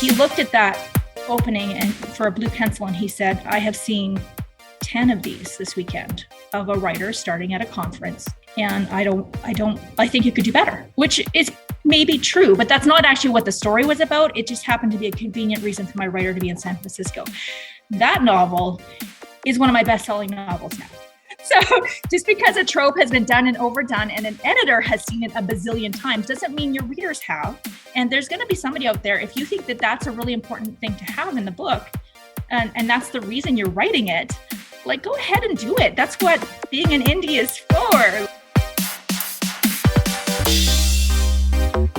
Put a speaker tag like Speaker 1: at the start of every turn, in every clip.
Speaker 1: He looked at that opening and for a blue pencil and he said, I have seen 10 of these this weekend of a writer starting at a conference. And I think you could do better, which is maybe true, but that's not actually what the story was about. It just happened to be a convenient reason for my writer to be in San Francisco. That novel is one of my best-selling novels now. So just because a trope has been done and overdone and an editor has seen it a bazillion times doesn't mean your readers have. And there's going to be somebody out there, if you think that that's a really important thing to have in the book, and that's the reason you're writing it, like, go ahead and do it. That's what being an indie is for.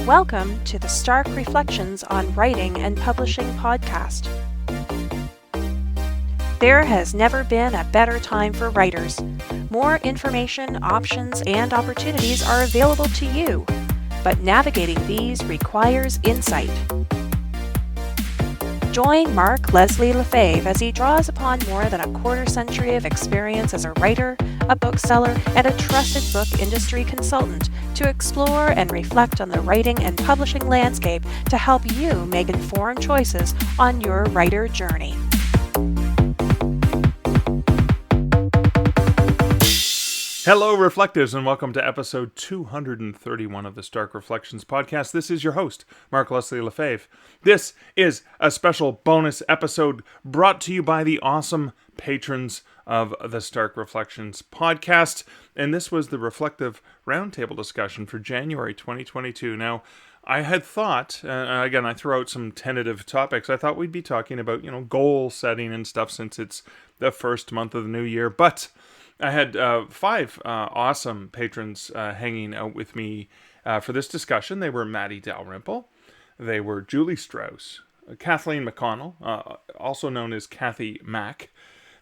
Speaker 2: Welcome to the Stark Reflections on Writing and Publishing podcast. There has never been a better time for writers. More information, options, and opportunities are available to you, but navigating these requires insight. Join Mark Leslie Lefebvre as he draws upon more than a quarter century of experience as a writer, a bookseller, and a trusted book industry consultant to explore and reflect on the writing and publishing landscape to help you make informed choices on your writer journey.
Speaker 3: Hello, Reflectives, and welcome to episode 231 of the Stark Reflections podcast. This is your host, Mark Leslie Lefebvre. This is a special bonus episode brought to you by the awesome patrons of the Stark Reflections podcast, and this was the Reflective Roundtable discussion for January 2022. Now, I had thought, again, I threw out some tentative topics. I thought we'd be talking about, goal setting and stuff since it's the first month of the new year, but I had five awesome patrons hanging out with me for this discussion. They were Matty Dalrymple, they were Julie Strauss, Kathleen McConnell, also known as Kathy Mack,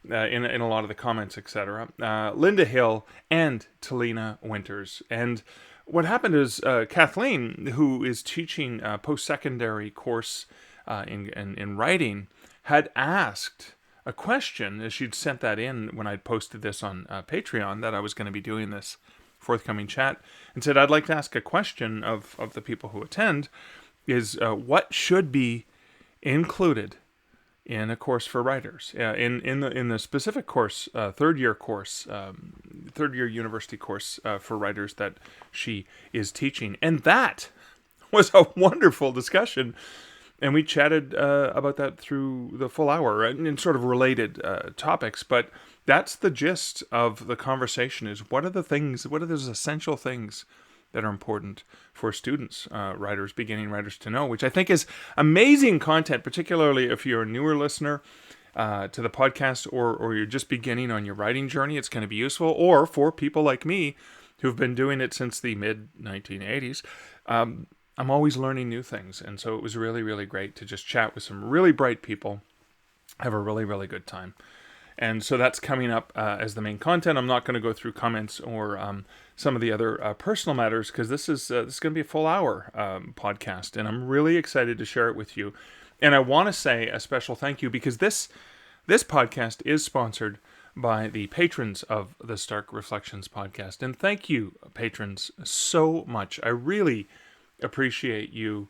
Speaker 3: in a lot of the comments, etc., Linda Hill, and Talena Winters. And what happened is Kathleen, who is teaching a post-secondary course in writing, had asked a question, as she'd sent that in when I'd posted this on Patreon, that I was going to be doing this forthcoming chat, and said, I'd like to ask a question of the people who attend, is what should be included in a course for writers? In the specific course, third year university course for writers that she is teaching. And that was a wonderful discussion. And we chatted about that through the full hour in sort of related topics. But that's the gist of the conversation, is what are those essential things that are important for students, writers, beginning writers to know, which I think is amazing content, particularly if you're a newer listener to the podcast or you're just beginning on your writing journey. It's going to be useful. Or for people like me who've been doing it since the mid-1980s, I'm always learning new things, and so it was really, really great to just chat with some really bright people, have a really, really good time. And so that's coming up as the main content. I'm not going to go through comments or some of the other personal matters, because this is going to be a full hour podcast, and I'm really excited to share it with you. And I want to say a special thank you, because this podcast is sponsored by the patrons of the Stark Reflections podcast. And thank you, patrons, so much. I really appreciate you,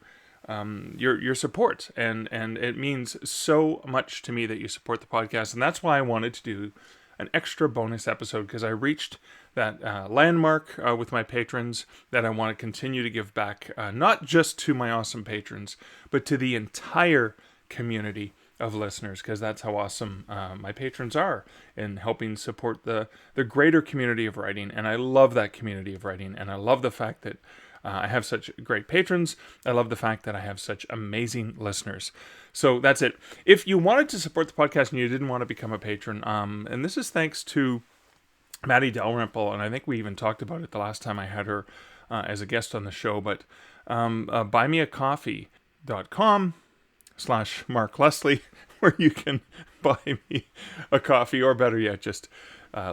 Speaker 3: your support, and it means so much to me that you support the podcast, and that's why I wanted to do an extra bonus episode, because I reached that landmark with my patrons that I want to continue to give back, not just to my awesome patrons, but to the entire community of listeners, because that's how awesome my patrons are in helping support the greater community of writing. And I love that community of writing, and I love the fact that I have such great patrons. I love the fact that I have such amazing listeners. So that's it. If you wanted to support the podcast and you didn't want to become a patron, and this is thanks to Matty Dalrymple, and I think we even talked about it the last time I had her as a guest on the show, but buymeacoffee.com/Mark Leslie, where you can buy me a coffee, or better yet, just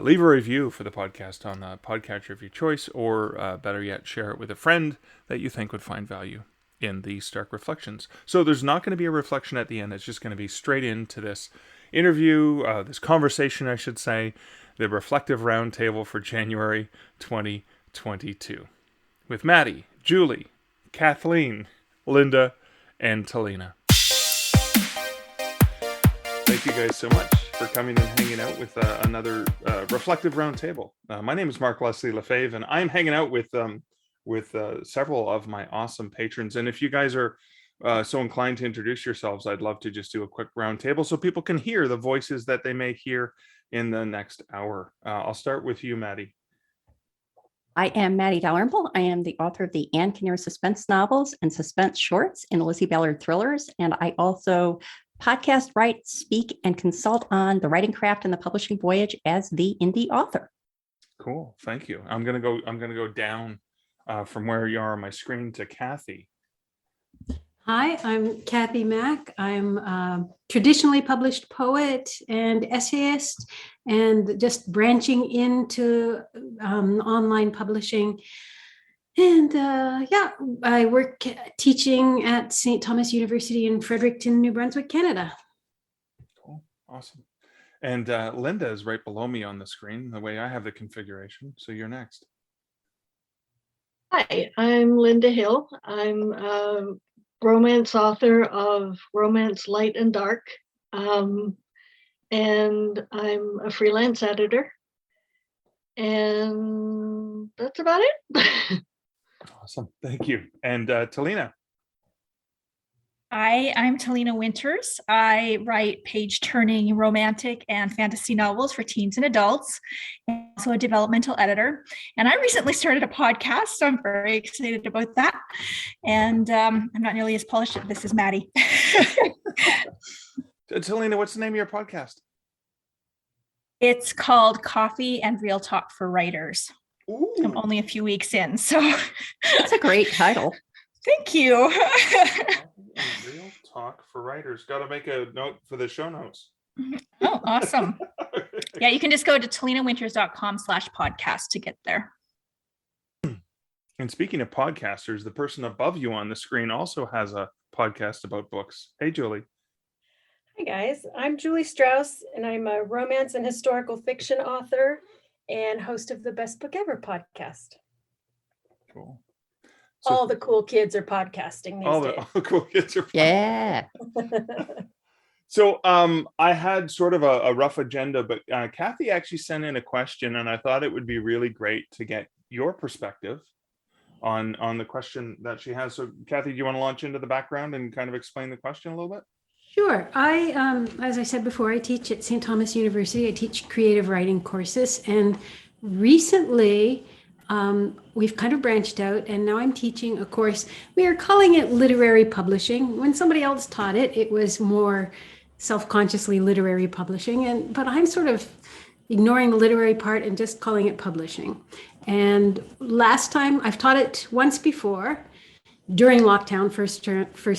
Speaker 3: leave a review for the podcast on the podcatcher of your choice, or better yet, share it with a friend that you think would find value in the Stark Reflections. So there's not going to be a reflection at the end. It's just going to be straight into this interview, this conversation, I should say, the Reflective Roundtable for January 2022 with Matty, Julie, Kathleen, Linda, and Talena. Thank you guys so much for coming and hanging out with another reflective roundtable. My name is Mark Leslie Lefebvre, and I'm hanging out with several of my awesome patrons. And if you guys are so inclined to introduce yourselves, I'd love to just do a quick roundtable so people can hear the voices that they may hear in the next hour. I'll start with you, Matty.
Speaker 4: I am Matty Dalrymple. I am the author of the Anne Kinnear suspense novels and suspense shorts and Lizzie Ballard thrillers. And I also podcast, write, speak, and consult on the writing craft and the publishing voyage as the indie author.
Speaker 3: Cool. Thank you. I'm gonna go down from where you are on my screen to Kathy.
Speaker 5: Hi, I'm Kathy Mack. I'm a traditionally published poet and essayist, and just branching into online publishing. And I work teaching at St. Thomas University in Fredericton, New Brunswick, Canada.
Speaker 3: Cool. Awesome. And Linda is right below me on the screen, the way I have the configuration. So you're next.
Speaker 6: Hi, I'm Linda Hill. I'm a romance author of Romance Light and Dark, and I'm a freelance editor. And that's about it.
Speaker 3: Awesome. Thank you. And Talena.
Speaker 1: I'm Talena Winters. I write page-turning romantic and fantasy novels for teens and adults, and also a developmental editor. And I recently started a podcast, so I'm very excited about that. And I'm not nearly as polished at this as Matty.
Speaker 3: Talena, what's the name of your podcast?
Speaker 1: It's called Coffee and Real Talk for Writers.
Speaker 3: Ooh.
Speaker 1: I'm only a few weeks in, so
Speaker 4: That's a great title.
Speaker 1: thank you.
Speaker 3: Real Talk for Writers. Got to make a note for the show notes.
Speaker 1: Oh, awesome. Yeah, you can just go to talenawinters.com/podcast to get there.
Speaker 3: And speaking of podcasters, the person above you on the screen also has a podcast about books. Hey, Julie.
Speaker 7: Hi guys, I'm Julie Strauss, and I'm a romance and historical fiction author and host of the Best Book Ever podcast.
Speaker 3: Cool. So
Speaker 7: All the cool kids are podcasting these days.
Speaker 3: all the cool kids are.
Speaker 4: Yeah.
Speaker 3: So I had sort of a rough agenda, but Kathy actually sent in a question, and I thought it would be really great to get your perspective on the question that she has. So Kathy, do you want to launch into the background and kind of explain the question a little bit?
Speaker 5: Sure. As I said before, I teach at St. Thomas University. I teach creative writing courses. And recently, we've kind of branched out, and now I'm teaching a course. We are calling it literary publishing. When somebody else taught it, it was more self-consciously literary publishing. But I'm sort of ignoring the literary part and just calling it publishing. And last time, I've taught it once before. During lockdown, first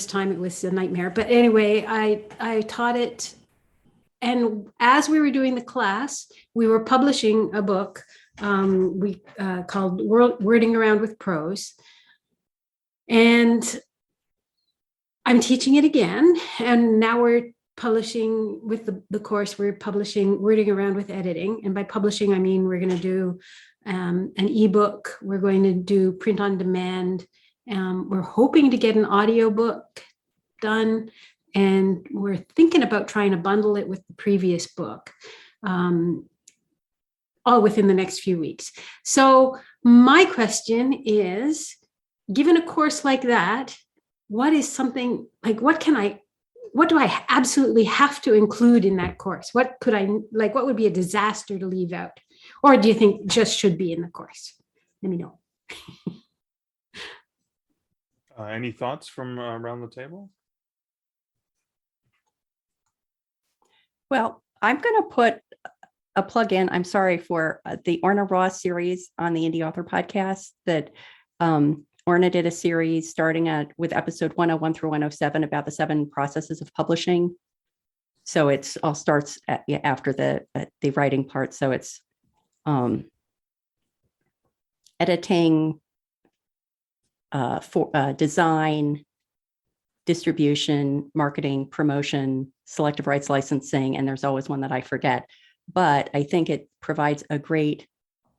Speaker 5: time, it was a nightmare. But anyway, I taught it. And as we were doing the class, we were publishing a book we called Wording Around with Prose. And I'm teaching it again. And now we're publishing with the course, we're publishing Wording Around with Editing. And by publishing, I mean we're going to do an ebook. We're going to do print on demand. We're hoping to get an audiobook done, and we're thinking about trying to bundle it with the previous book, all within the next few weeks. So my question is, given a course like that, what is something like, what do I absolutely have to include in that course? What would be a disaster to leave out? Or do you think just should be in the course? Let me know.
Speaker 3: Any thoughts from around the table?
Speaker 4: Well, I'm going to put a plug in. I'm sorry for the Orna Ross series on the Indie Author podcast that Orna did a series starting with episode 101 through 107 about the 7 processes of publishing. So it's all starts after the writing part. So it's editing, design, distribution, marketing, promotion, selective rights licensing, and there's always one that I forget. But I think it provides a great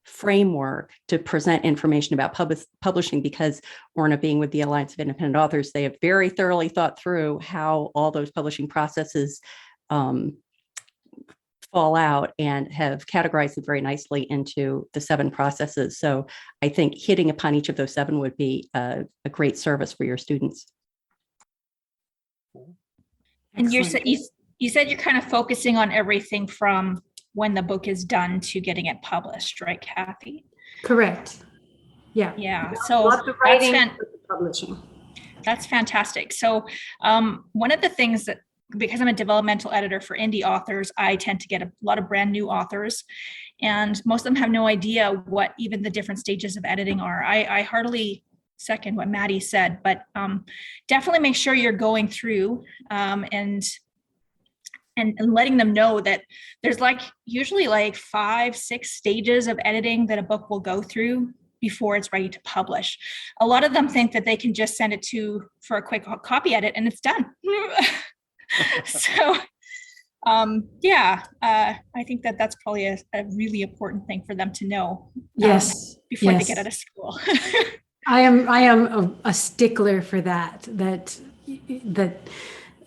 Speaker 4: framework to present information about publishing, because Orna, being with the Alliance of Independent Authors, they have very thoroughly thought through how all those publishing processes fall out and have categorized them very nicely into the 7 processes. So I think hitting upon each of those 7 would be a great service for your students.
Speaker 1: And
Speaker 5: Excellent.
Speaker 1: you said you're kind of focusing on everything from when the book is done to getting it published, right, Kathy?
Speaker 5: Correct. Yeah.
Speaker 1: Yeah. So
Speaker 5: Lots of writing, publishing.
Speaker 1: That's fantastic. So one of the things that, because I'm a developmental editor for indie authors, I tend to get a lot of brand new authors, and most of them have no idea what even the different stages of editing are. I heartily second what Matty said, but definitely make sure you're going through and letting them know that there's usually 5-6 stages of editing that a book will go through before it's ready to publish. A lot of them think that they can just send it for a quick copy edit and it's done. So I think that's probably a really important thing for them to know.
Speaker 5: Yes.
Speaker 1: Before they get out of school.
Speaker 5: I am a stickler for that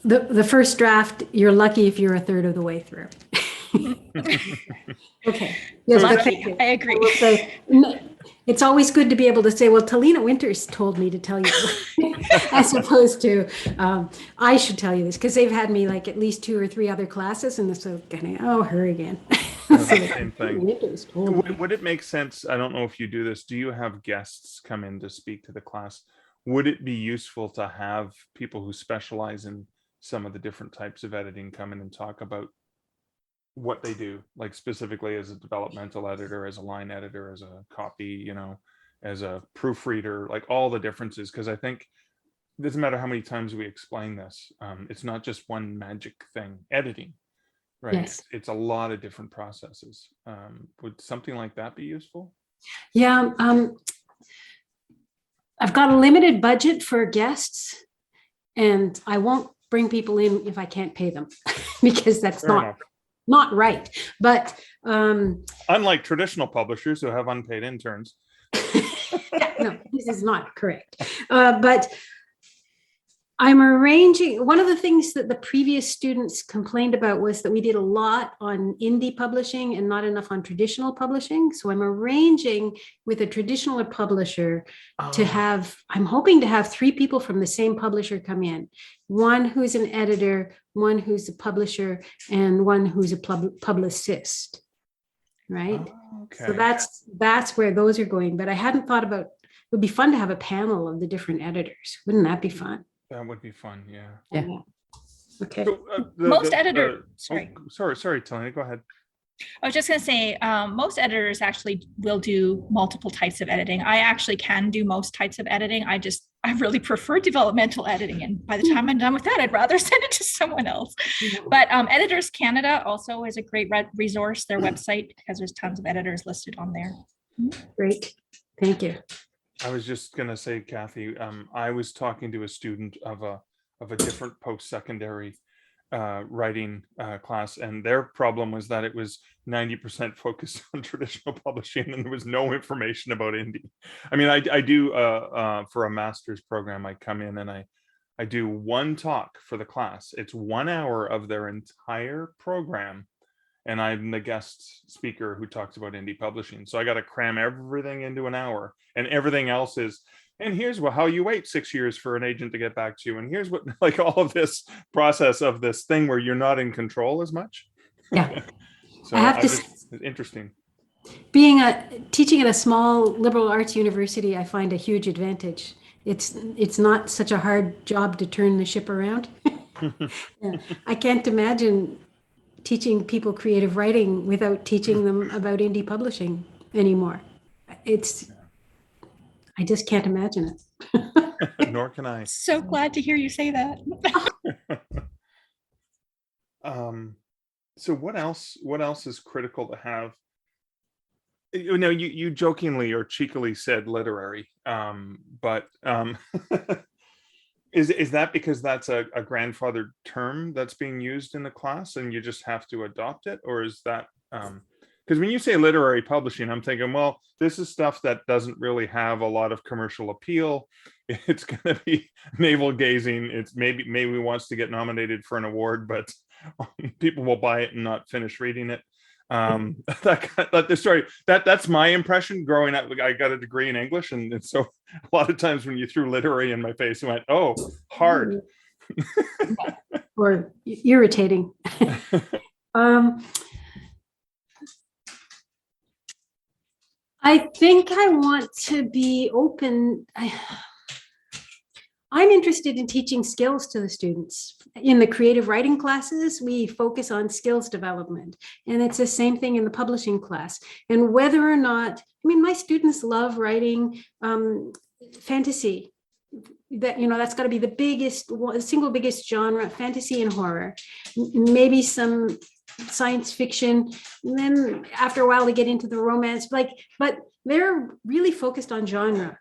Speaker 5: the first draft, you're lucky if you're a third of the way through. Okay. Yes,
Speaker 1: Lucky. I agree.
Speaker 5: It's always good to be able to say, well, Talena Winters told me to tell you, as opposed to, I should tell you this, because they've had me at least 2 or 3 other classes, and so kind of, her again.
Speaker 3: Same thing. Would it make sense? I don't know if you do this. Do you have guests come in to speak to the class? Would it be useful to have people who specialize in some of the different types of editing come in and talk about what they do, specifically as a developmental editor, as a line editor, as a copy, as a proofreader, all the differences? Because I think it doesn't matter how many times we explain this, it's not just one magic thing, editing, right?
Speaker 5: Yes.
Speaker 3: It's a lot of different processes. Would something like that be useful?
Speaker 5: Yeah. I've got a limited budget for guests, and I won't bring people in if I can't pay them, because that's not right. But
Speaker 3: unlike traditional publishers who have unpaid interns.
Speaker 5: No, this is not correct. But I'm arranging, one of the things that the previous students complained about was that we did a lot on indie publishing and not enough on traditional publishing. So I'm arranging with a traditional publisher to have, I'm hoping to have 3 people from the same publisher come in. One who's an editor, one who's a publisher, and one who's a publicist. Right?
Speaker 3: Okay.
Speaker 5: So that's where those are going. But I hadn't thought about, it would be fun to have a panel of the different editors. Wouldn't that be fun?
Speaker 3: That would be fun, yeah.
Speaker 5: Yeah. Okay.
Speaker 3: So,
Speaker 1: most editors, sorry,
Speaker 3: Talena, go ahead.
Speaker 1: I was just going to say, most editors actually will do multiple types of editing. I actually can do most types of editing. I really prefer developmental editing. And by the time I'm done with that, I'd rather send it to someone else. But Editors Canada also is a great resource, their website, because there's tons of editors listed on there.
Speaker 5: Great. Thank you.
Speaker 3: I was just going to say, Kathy, I was talking to a student of a different post-secondary writing class, and their problem was that it was 90% focused on traditional publishing and there was no information about indie. I mean, I do for a master's program, I come in and I do one talk for the class. It's 1 hour of their entire program, and I'm the guest speaker who talks about indie publishing. So I got to cram everything into an hour, and everything else is, and here's how you wait 6 years for an agent to get back to you. And here's what, all of this process of this thing where you're not in control as much.
Speaker 5: Yeah.
Speaker 3: So it's interesting.
Speaker 5: Teaching at a small liberal arts university, I find a huge advantage. It's not such a hard job to turn the ship around. Yeah. I can't imagine teaching people creative writing without teaching them about indie publishing anymore. I just can't imagine
Speaker 3: it. Nor can I.
Speaker 1: So glad to hear you say that.
Speaker 3: So what else is critical to have? You jokingly or cheekily said literary, but is that because that's a grandfathered term that's being used in the class and you just have to adopt it, or is that Because when you say literary publishing, I'm thinking, well, this is stuff that doesn't really have a lot of commercial appeal. It's going to be navel gazing. It's maybe wants to get nominated for an award, but people will buy it and not finish reading it. That's my impression growing up. I got a degree in English, and so a lot of times when you threw literary in my face, I went, oh, hard.
Speaker 5: Or irritating. I think I want to be open. I'm interested in teaching skills to the students. In the creative writing classes, we focus on skills development, and it's the same thing in the publishing class. And whether or not, I mean, my students love writing fantasy. That's got to be the single biggest genre, fantasy and horror. Maybe some science fiction, and then after a while they get into the romance, but they're really focused on genre.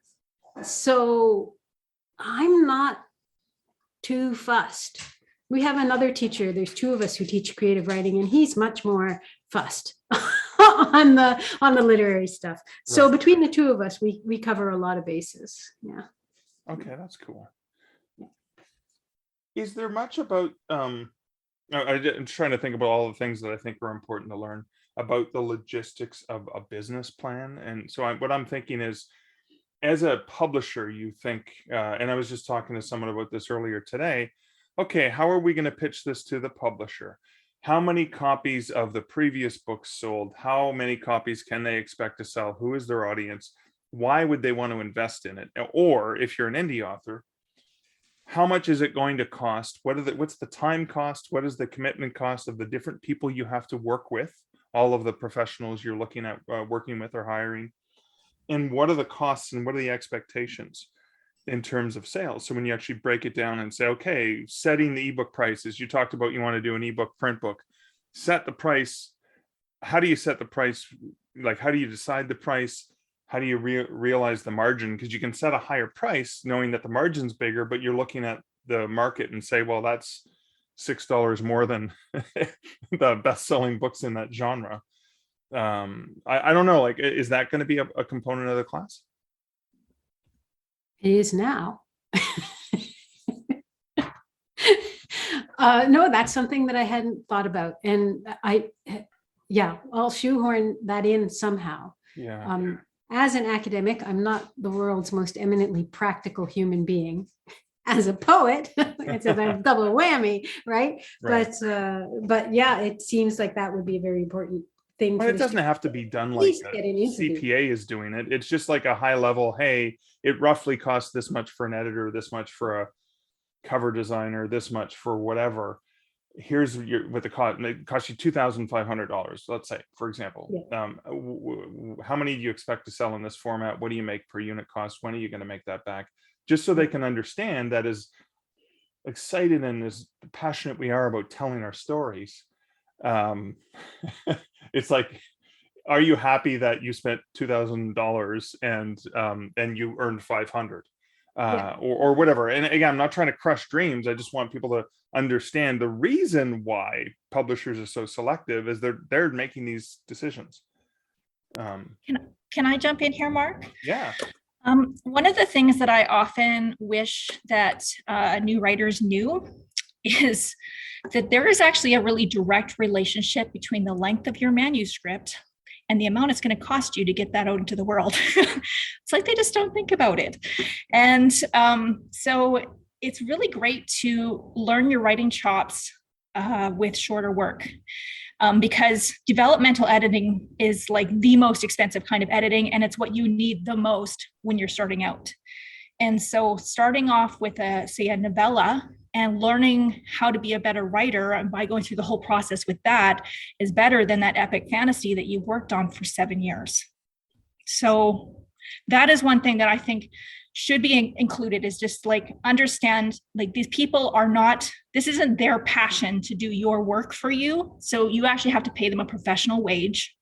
Speaker 5: So I'm not too fussed. We have another teacher, there's two of us who teach creative writing, and he's much more fussed on the literary stuff. So between the two of us, we cover a lot of bases. Yeah.
Speaker 3: Okay, that's cool. Is there much about I'm trying to think about all the things that I think are important to learn about the logistics of a business plan. And so what I'm thinking is, as a publisher, you think, and I was just talking to someone about this earlier today, okay, how are we going to pitch this to the publisher? How many copies of the previous books sold? How many copies can they expect to sell? Who is their audience? Why would they want to invest in it? Or if you're an indie author, how much is it going to cost? What's the time cost? What is the commitment cost of the different people you have to work with? All of the professionals you're looking at working with or hiring. And what are the costs and what are the expectations in terms of sales? So when you actually break it down and say, okay, setting the ebook prices, you talked about you want to do an ebook print book, set the price. How do you set the price? Like, how do you decide the price? How do you realize the margin? Because you can set a higher price knowing that the margin's bigger, but you're looking at the market and say, well, that's $6 more than the best-selling books in that genre. I don't know, like, is that going to be a component of the class?
Speaker 5: It is now. No, that's something that I hadn't thought about. And I'll shoehorn that in somehow.
Speaker 3: Yeah.
Speaker 5: As an academic, I'm not the world's most eminently practical human being. As a poet, it's a double whammy, right? But yeah, it seems like that would be a very important thing.
Speaker 3: Well, it doesn't have to be done like CPA is doing it. It's just like a high level, hey, it roughly costs this much for an editor, this much for a cover designer, this much for whatever. Here's what the cost. It costs you $2,500, let's say, for example. Yeah. How many do you expect to sell in this format? What do you make per unit cost? When are you going to make that back? Just so they can understand that as excited and as passionate we are about telling our stories, it's like, are you happy that you spent $2,000 and you earned $500 or whatever? And again, I'm not trying to crush dreams. I just want people to understand the reason why publishers are so selective is they're making these decisions.
Speaker 1: Can I jump in here, Mark?
Speaker 3: Yeah.
Speaker 1: One of the things that I often wish that new writers knew is that there is actually a really direct relationship between the length of your manuscript and the amount it's going to cost you to get that out into the world. It's like they just don't think about it. And so it's really great to learn your writing chops with shorter work. Because developmental editing is like the most expensive kind of editing, and it's what you need the most when you're starting out. And so starting off with a novella and learning how to be a better writer by going through the whole process with that is better than that epic fantasy that you've worked on for 7 years. So that is one thing that I think should be included, is just like understand, like, these people are not, this isn't their passion to do your work for you. So you actually have to pay them a professional wage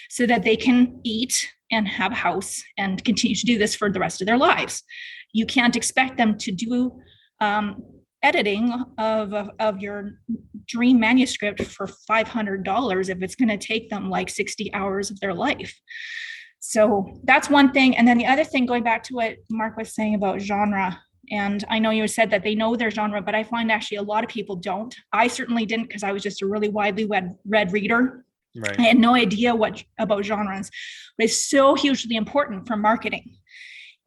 Speaker 1: so that they can eat and have a house and continue to do this for the rest of their lives. You can't expect them to do editing of your dream manuscript for $500 if it's going to take them like 60 hours of their life. So that's one thing. And then the other thing, going back to what Mark was saying about genre, and I know you said that they know their genre, but I find actually a lot of people don't. I certainly didn't, because I was just a really widely read reader.
Speaker 3: Right.
Speaker 1: I had no idea what about genres, but it's so hugely important for marketing.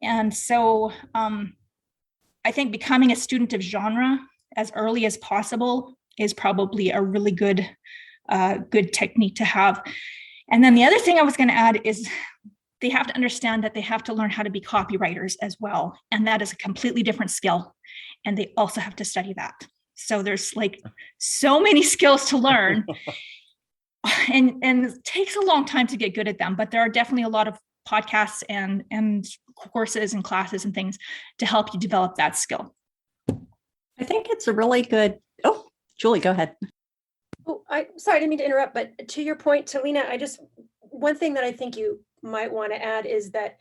Speaker 1: And so I think becoming a student of genre as early as possible is probably a really good technique to have. And then the other thing I was going to add is they have to understand that they have to learn how to be copywriters as well. And that is a completely different skill. And they also have to study that. So there's like so many skills to learn. And it takes a long time to get good at them, but there are definitely a lot of podcasts and courses and classes and things to help you develop that skill.
Speaker 4: I think it's a really good. Oh, Julie, go ahead.
Speaker 7: Oh, sorry, I didn't mean to interrupt, but to your point, Talena, one thing that I think you might want to add is that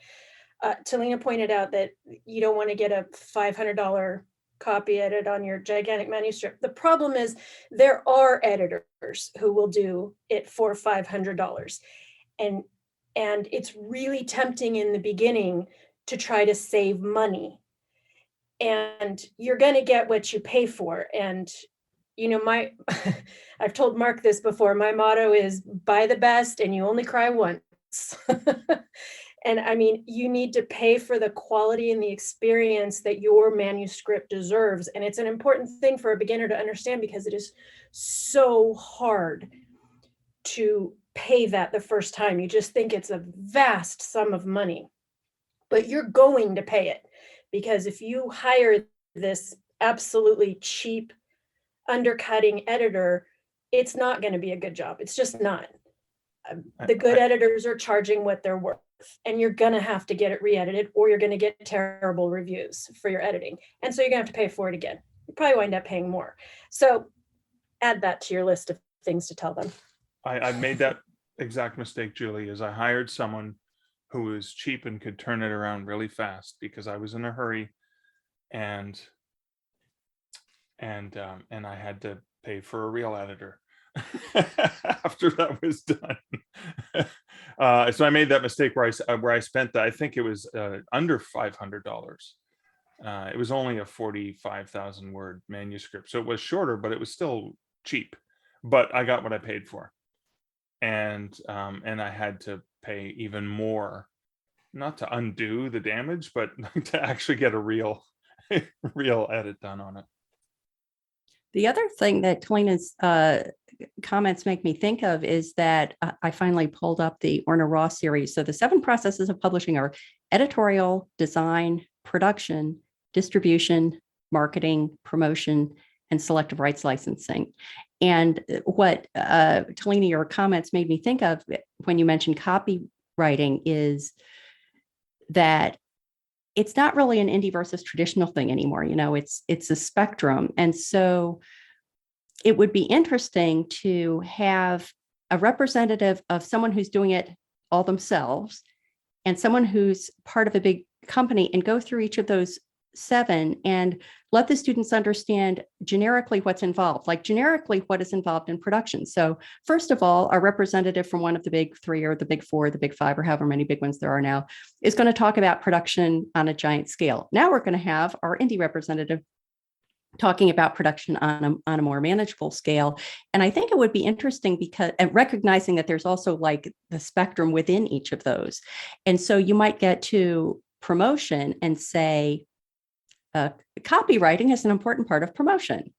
Speaker 7: Talena pointed out that you don't want to get a $500 copy edit on your gigantic manuscript. The problem is there are editors who will do it for $500. And it's really tempting in the beginning to try to save money. And you're going to get what you pay for. And, you know, I've told Mark this before, my motto is buy the best and you only cry once. And I mean, you need to pay for the quality and the experience that your manuscript deserves. And it's an important thing for a beginner to understand, because it is so hard to pay that the first time. You just think it's a vast sum of money, but you're going to pay it, because if you hire this absolutely cheap, undercutting editor, it's not going to be a good job. It's just not. The good editors are charging what they're worth, and you're going to have to get it re-edited, or you're going to get terrible reviews for your editing. And so you're going to have to pay for it again. You probably wind up paying more. So add that to your list of things to tell them.
Speaker 3: I made that exact mistake, Julie, is I hired someone who was cheap and could turn it around really fast, because I was in a hurry, and I had to pay for a real editor after that was done. So I made that mistake where I spent that. I think it was under $500. It was only a 45,000 word manuscript, so it was shorter, but it was still cheap. But I got what I paid for, and I had to pay even more, not to undo the damage, but to actually get a real edit done on it.
Speaker 4: The other thing that Talena's comments make me think of is that I finally pulled up the Orna Ross series. So the 7 processes of publishing are editorial, design, production, distribution, marketing, promotion, and selective rights licensing. And what Talena, your comments made me think of when you mentioned copywriting is that it's not really an indie versus traditional thing anymore. You know, it's a spectrum. And so it would be interesting to have a representative of someone who's doing it all themselves and someone who's part of a big company, and go through each of those 7 and let the students understand generically what's involved, like generically what is involved in production. So first of all, our representative from one of the big 3 or the big 4, the big 5, or however many big ones there are now, is going to talk about production on a giant scale. Now we're going to have our indie representative talking about production on a more manageable scale. And I think it would be interesting because, and recognizing that there's also like the spectrum within each of those. And so you might get to promotion and say, copywriting is an important part of promotion.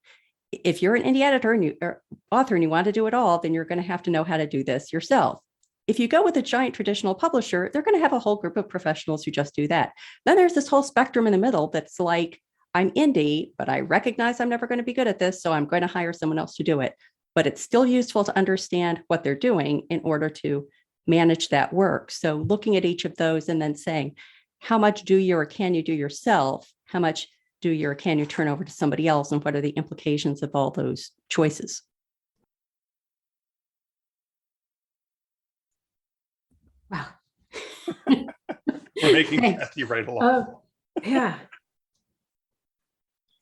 Speaker 4: If you're an indie editor or author and you want to do it all, then you're going to have to know how to do this yourself. If you go with a giant traditional publisher, they're going to have a whole group of professionals who just do that. Then there's this whole spectrum in the middle that's like, I'm indie, but I recognize I'm never going to be good at this, so I'm going to hire someone else to do it. But it's still useful to understand what they're doing in order to manage that work. So looking at each of those and then saying, how much do you or can you do yourself? How much do you or can you turn over to somebody else? And what are the implications of all those choices?
Speaker 5: Wow.
Speaker 3: We're making
Speaker 5: Thanks.
Speaker 3: Matty right along.
Speaker 5: Yeah.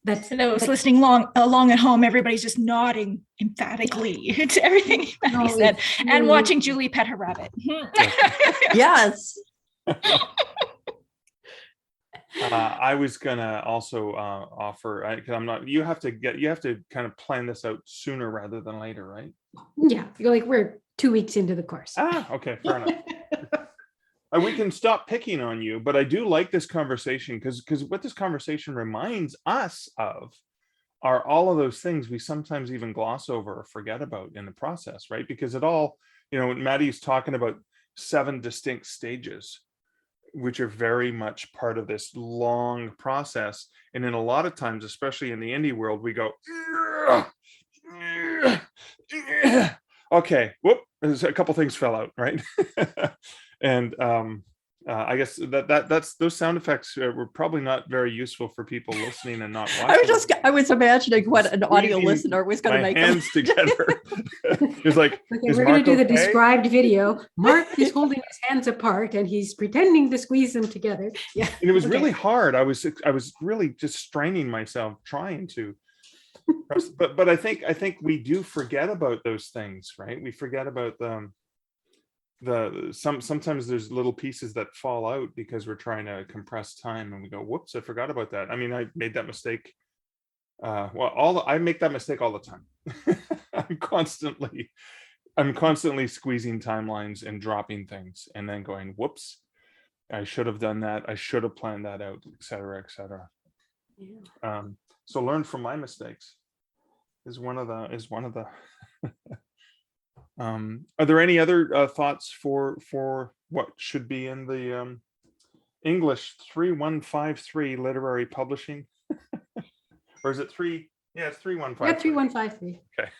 Speaker 5: That's
Speaker 1: For those listening along at home, everybody's just nodding emphatically to everything Matty
Speaker 5: No,
Speaker 1: said,
Speaker 5: it's
Speaker 1: and
Speaker 5: really-
Speaker 1: watching Julie pet her rabbit.
Speaker 4: Yes.
Speaker 3: I was gonna also offer, because I'm not. You have to kind of plan this out sooner rather than later, right?
Speaker 5: Yeah, like we're 2 weeks into the course.
Speaker 3: Okay, fair enough. We can stop picking on you, but I do like this conversation because what this conversation reminds us of are all of those things we sometimes even gloss over or forget about in the process, right? Because it all, Matty's talking about 7 distinct stages, which are very much part of this long process. And in a lot of times, especially in the indie world, we go, okay, whoop, there's a couple things fell out, right? And I guess that's those sound effects were probably not very useful for people listening and not watching.
Speaker 4: I was imagining what an audio
Speaker 3: Squeezing
Speaker 4: listener was going to
Speaker 3: my
Speaker 4: make.
Speaker 3: hands together. It's like,
Speaker 5: Okay,
Speaker 3: is
Speaker 5: we're going
Speaker 3: Mark
Speaker 5: to do the
Speaker 3: okay?
Speaker 5: described video. Mark is holding his hands apart and he's pretending to squeeze them together. Yeah.
Speaker 3: And it was
Speaker 5: Okay.
Speaker 3: really hard. I was really just straining myself trying to. But I think we do forget about those things, right? We forget about sometimes there's little pieces that fall out because we're trying to compress time, and we go, whoops, I forgot about that. I mean, I made that mistake. I make that mistake all the time. I'm constantly squeezing timelines and dropping things and then going, whoops, I should have done that. I should have planned that out, et cetera, et cetera.
Speaker 5: Yeah.
Speaker 3: So learn from my mistakes is one of the are there any other thoughts for what should be in the English 3153 literary publishing? Or is it 3? Yeah, it's 3153.
Speaker 5: Yeah, 3153.
Speaker 3: Okay.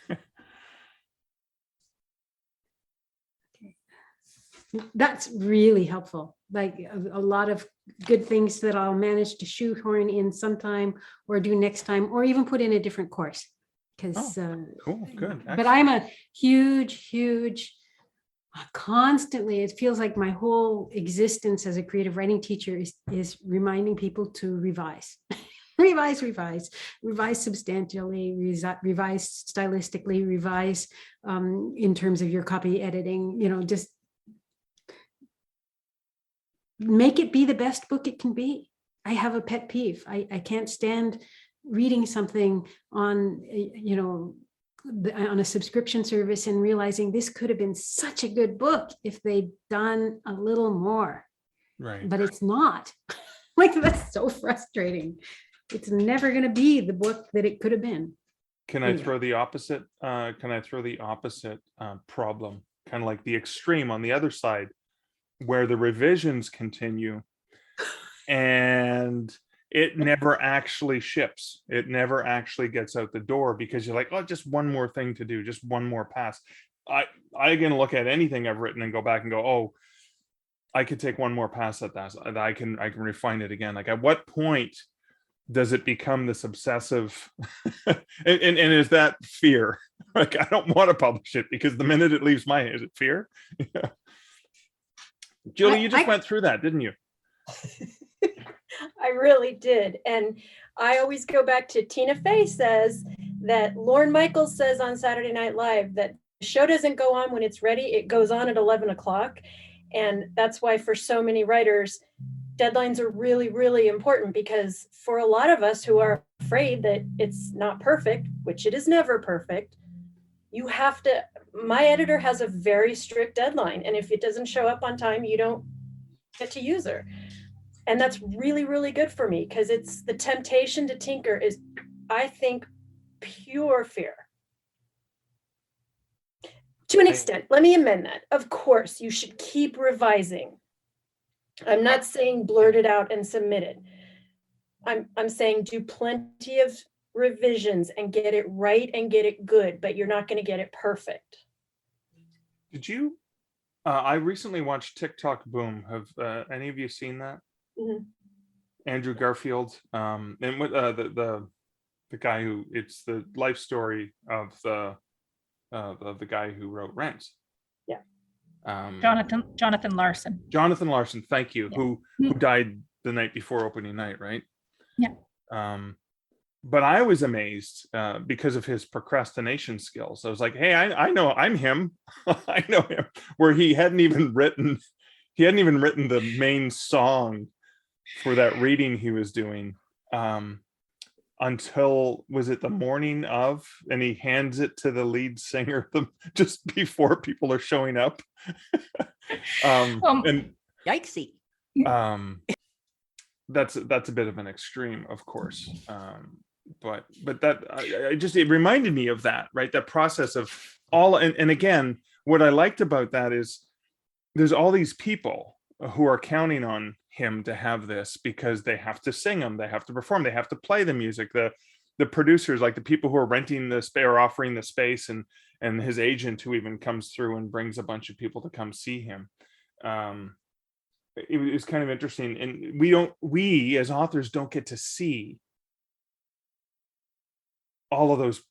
Speaker 5: That's really helpful. Like a lot of good things that I'll manage to shoehorn in sometime or do next time, or even put in a different course. Because
Speaker 3: Cool, good.
Speaker 5: but I'm a huge constantly, it feels like my whole existence as a creative writing teacher is reminding people to revise. revise substantially, revise stylistically, revise in terms of your copy editing, just make it be the best book it can be. I have a pet peeve. I can't stand reading something on, on a subscription service and realizing this could have been such a good book if they'd done a little more.
Speaker 3: Right.
Speaker 5: But it's not. Like, that's so frustrating. It's never going to be the book that it could have been.
Speaker 3: Can I throw the opposite? Problem, kind of like the extreme on the other side, where the revisions continue and it never actually ships. It never actually gets out the door because you're like, oh, just one more thing to do, just one more pass. I again look at anything I've written and go back and go, oh, I could take one more pass at that. I can refine it again. Like, at what point does it become this obsessive and is that fear? Like, I don't want to publish it because the minute it leaves my hand, is it fear? Yeah. Julie, you just went through that, didn't you?
Speaker 7: I really did. And I always go back to Tina Fey says that Lorne Michaels says on Saturday Night Live that the show doesn't go on when it's ready. It goes on at 11 o'clock. And that's why for so many writers, deadlines are really, really important, because for a lot of us who are afraid that it's not perfect, which it is never perfect, you have to, my editor has a very strict deadline. And if it doesn't show up on time, you don't get to use her. And that's really, really good for me, because it's the temptation to tinker is, I think, pure fear. To an extent, let me amend that. Of course, you should keep revising. I'm not saying blurt it out and submit it. I'm saying do plenty of revisions and get it right and get it good, but you're not going to get it perfect.
Speaker 3: Did you? I recently watched TikTok Boom. Have any of you seen that?
Speaker 7: Mm-hmm.
Speaker 3: Andrew Garfield, and with the guy who, it's the life story of the guy who wrote Rent.
Speaker 7: Yeah.
Speaker 1: Jonathan Larson.
Speaker 3: Jonathan Larson, thank you.
Speaker 1: Yeah.
Speaker 3: Who died the night before opening night, right?
Speaker 1: Yeah.
Speaker 3: but I was amazed because of his procrastination skills. I was like, hey, I know I'm him. I know him. Where he hadn't even written the main song for that reading he was doing until, was it the morning of, and he hands it to the lead singer just before people are showing up. And
Speaker 4: Yikesy.
Speaker 3: that's a bit of an extreme, of course. But that it reminded me of that, right? That process of all, and again, what I liked about that is there's all these people who are counting on him to have this, because they have to sing them, they have to perform, they have to play the music, the producers, like the people who are renting the space or offering the space, and his agent who even comes through and brings a bunch of people to come see him. It was kind of interesting, and we as authors don't get to see all of those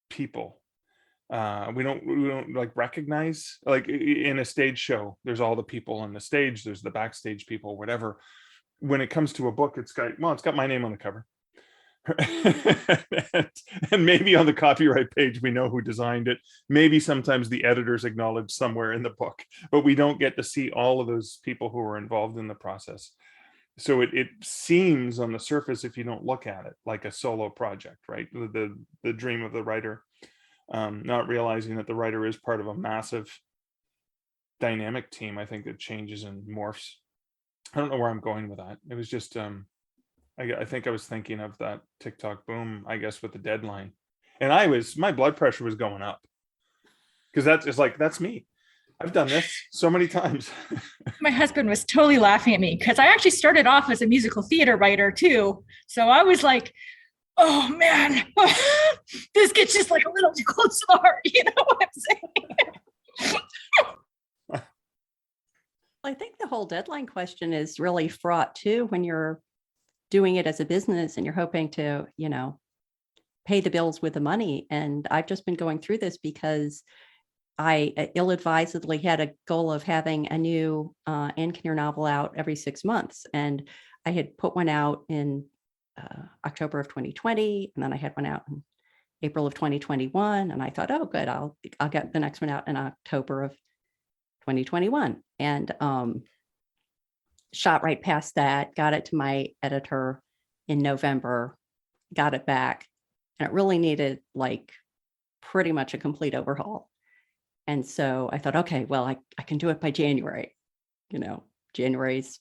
Speaker 3: people. We don't like recognize, like in a stage show, there's all the people on the stage, there's the backstage people, whatever. When it comes to a book, it's got my name on the cover. And maybe on the copyright page we know who designed it, maybe sometimes the editors acknowledge somewhere in the book, but we don't get to see all of those people who are involved in the process. So it seems on the surface, if you don't look at it, like a solo project, right? The dream of the writer, not realizing that the writer is part of a massive dynamic team, I think, that changes and morphs. I don't know where I'm going with that. It was just I think I was thinking of that TikTok boom, I guess, with the deadline, and my blood pressure was going up, because that's me. I've done this so many times.
Speaker 1: My husband was totally laughing at me because I actually started off as a musical theater writer too. So I was like, oh man, this gets just like a little too close to the heart. You know what I'm saying?
Speaker 4: I think the whole deadline question is really fraught too when you're doing it as a business and you're hoping to, pay the bills with the money. And I've just been going through this because I ill-advisedly had a goal of having a new Anne Kinnear novel out every 6 months. And I had put one out in October of 2020, and then I had one out in April of 2021. And I thought, oh, good, I'll get the next one out in October of 2021. And shot right past that, got it to my editor in November, got it back. And it really needed like pretty much a complete overhaul. And so I thought, okay, well, I can do it by January. January's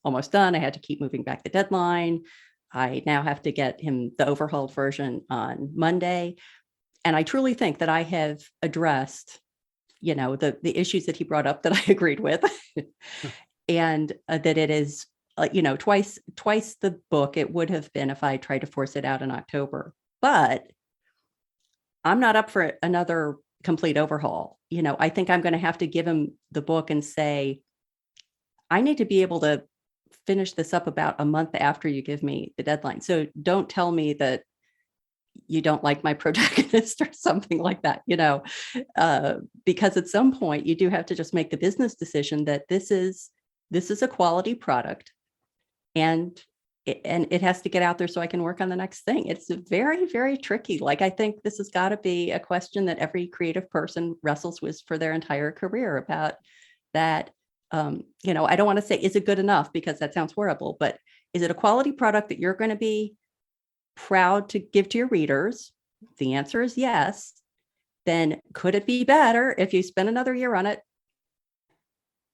Speaker 4: almost done. I had to keep moving back the deadline. I now have to get him the overhauled version on Monday. And I truly think that I have addressed, the issues that he brought up that I agreed with. And that it is, twice the book it would have been if I tried to force it out in October. But I'm not up for another complete overhaul. I think I'm going to have to give him the book and say, I need to be able to finish this up about a month after you give me the deadline. So don't tell me that you don't like my protagonist or something like that, because at some point you do have to just make the business decision that this is a quality product, and it has to get out there so I can work on the next thing. It's very, very tricky. Like, I think this has got to be a question that every creative person wrestles with for their entire career about that. I don't want to say, is it good enough? Because that sounds horrible, but is it a quality product that you're going to be proud to give to your readers? The answer is yes. Then could it be better if you spend another year on it?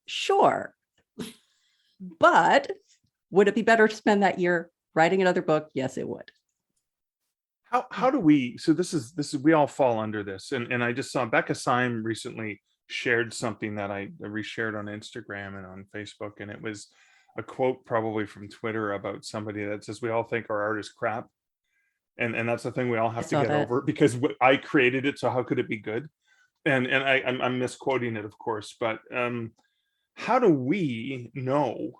Speaker 4: Sure. But would it be better to spend that year writing another book? Yes, it would.
Speaker 3: How do we, so this is we all fall under this, and I just saw Becca Syme recently shared something that I reshared on Instagram and on Facebook, and it was a quote probably from Twitter about somebody that says we all think our art is crap, and that's the thing we all have to get over, because I created it, so how could it be good? And I'm misquoting it, of course, but how do we know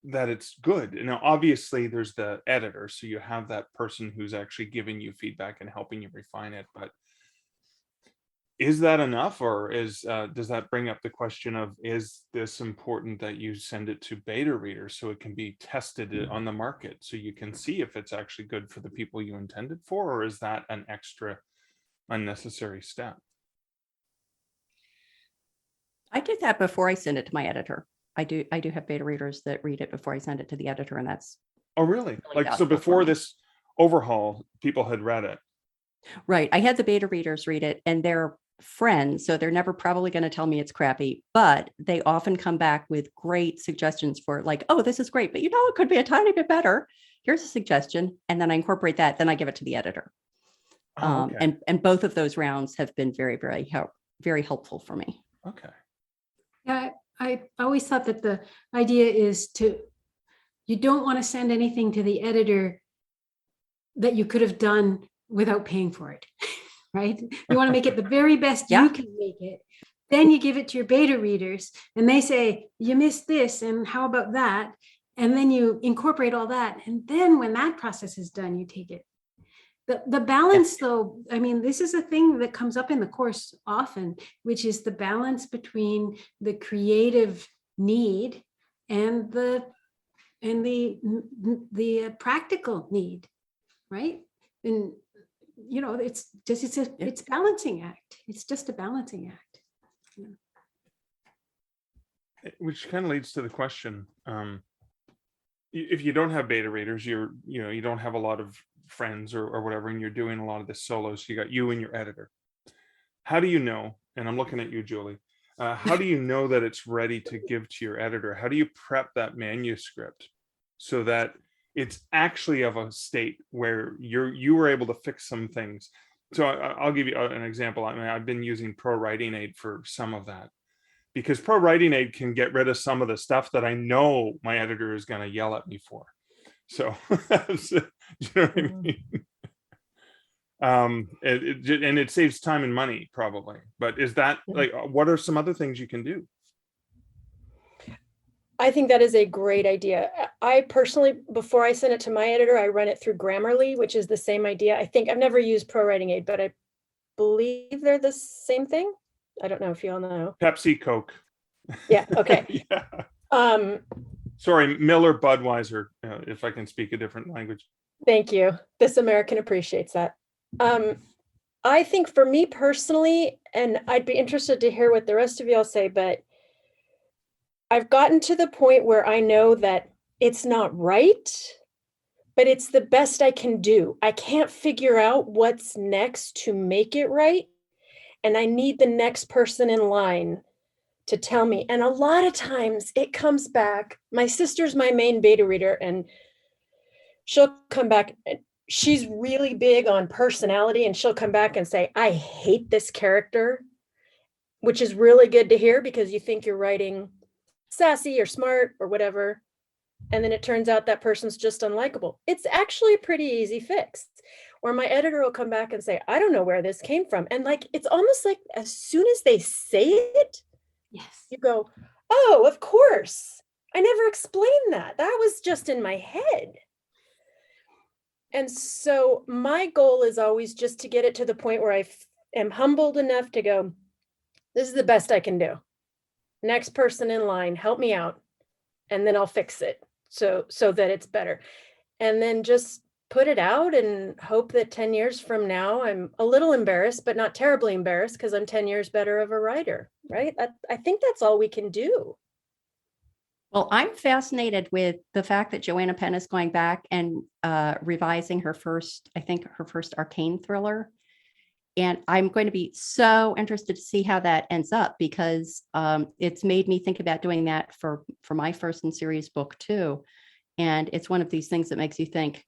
Speaker 3: that it's good? Now, obviously there's the editor, so you have that person who's actually giving you feedback and helping you refine it, but Is that enough, or does that bring up the question of, is this important that you send it to beta readers so it can be tested on the market so you can see if it's actually good for the people you intended for, or is that an extra unnecessary step?
Speaker 4: I did that before I send it to my editor. I do have beta readers that read it before I send it to the editor, and that's
Speaker 3: Oh, really?
Speaker 4: really
Speaker 3: Like, so
Speaker 4: valuable for
Speaker 3: before
Speaker 4: me.
Speaker 3: this overhaul, people had read it.
Speaker 4: Right. I had the beta readers read it, and they're friends, so they're never probably going to tell me it's crappy, but they often come back with great suggestions for, like, oh, this is great, but it could be a tiny bit better. Here's a suggestion. And then I incorporate that. Then I give it to the editor.
Speaker 3: Oh, okay.
Speaker 4: And both of those rounds have been very, very helpful for me.
Speaker 3: Okay.
Speaker 5: Yeah, I always thought that the idea is you don't want to send anything to the editor that you could have done without paying for it, right? You want to make it the very best
Speaker 4: Yeah.
Speaker 5: you can make it. Then you give it to your beta readers and they say, you missed this, and how about that? And then you incorporate all that. And then when that process is done, you take it. The balance, though, I mean, this is a thing that comes up in the course often, which is the balance between the creative need and the practical need, right? And it's balancing act. It's just a balancing act.
Speaker 3: Which kind of leads to the question, if you don't have beta readers, you don't have a lot of friends or whatever, and you're doing a lot of this solo, so you got you and your editor. How do you know, and I'm looking at you, Julie, how do you know that it's ready to give to your editor? How do you prep that manuscript so that it's actually of a state where you were able to fix some things? So I'll give you an example. I mean, I've been using Pro Writing Aid for some of that, because Pro Writing Aid can get rid of some of the stuff that I know my editor is going to yell at me for. So, you know what I mean? And it saves time and money probably. But is that, like, what are some other things you can do?
Speaker 7: I think that is a great idea. I personally, before I send it to my editor, I run it through Grammarly, which is the same idea. I think I've never used Pro Writing Aid, but I believe they're the same thing. I don't know if you all know.
Speaker 3: Pepsi, Coke.
Speaker 7: Yeah. Okay.
Speaker 3: Yeah. Sorry, Miller, Budweiser, if I can speak a different language.
Speaker 7: Thank you. This American appreciates that. I think for me personally, and I'd be interested to hear what the rest of y'all say, but I've gotten to the point where I know that it's not right, but it's the best I can do. I can't figure out what's next to make it right. And I need the next person in line to tell me. And a lot of times it comes back. My sister's my main beta reader, and she'll come back. She's really big on personality, and she'll come back and say, I hate this character, which is really good to hear because you think you're writing sassy or smart or whatever. And then it turns out that person's just unlikable. It's actually a pretty easy fix. Or my editor will come back and say, I don't know where this came from. And like, it's almost like as soon as they say it,
Speaker 5: Yes,
Speaker 7: you go, oh, of course. I never explained that. That was just in my head. And so my goal is always just to get it to the point where I am humbled enough to go, this is the best I can do. Next person in line, help me out. And then I'll fix it so that it's better. And then just put it out and hope that 10 years from now, I'm a little embarrassed, but not terribly embarrassed because I'm 10 years better of a writer, right? I think that's all we can do.
Speaker 4: Well, I'm fascinated with the fact that Joanna Penn is going back and revising her first arcane thriller. And I'm going to be so interested to see how that ends up, because it's made me think about doing that for my first in series book too. And it's one of these things that makes you think,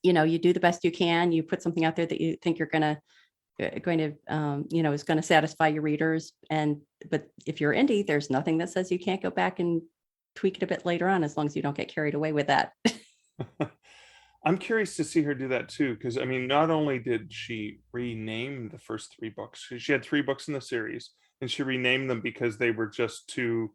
Speaker 4: you do the best you can, you put something out there that you think you're going to is going to satisfy your readers. But if you're indie, there's nothing that says you can't go back and tweak it a bit later on, as long as you don't get carried away with that.
Speaker 3: I'm curious to see her do that too, because I mean, not only did she rename the first 3 books, she had 3 books in the series, and she renamed them because they were just too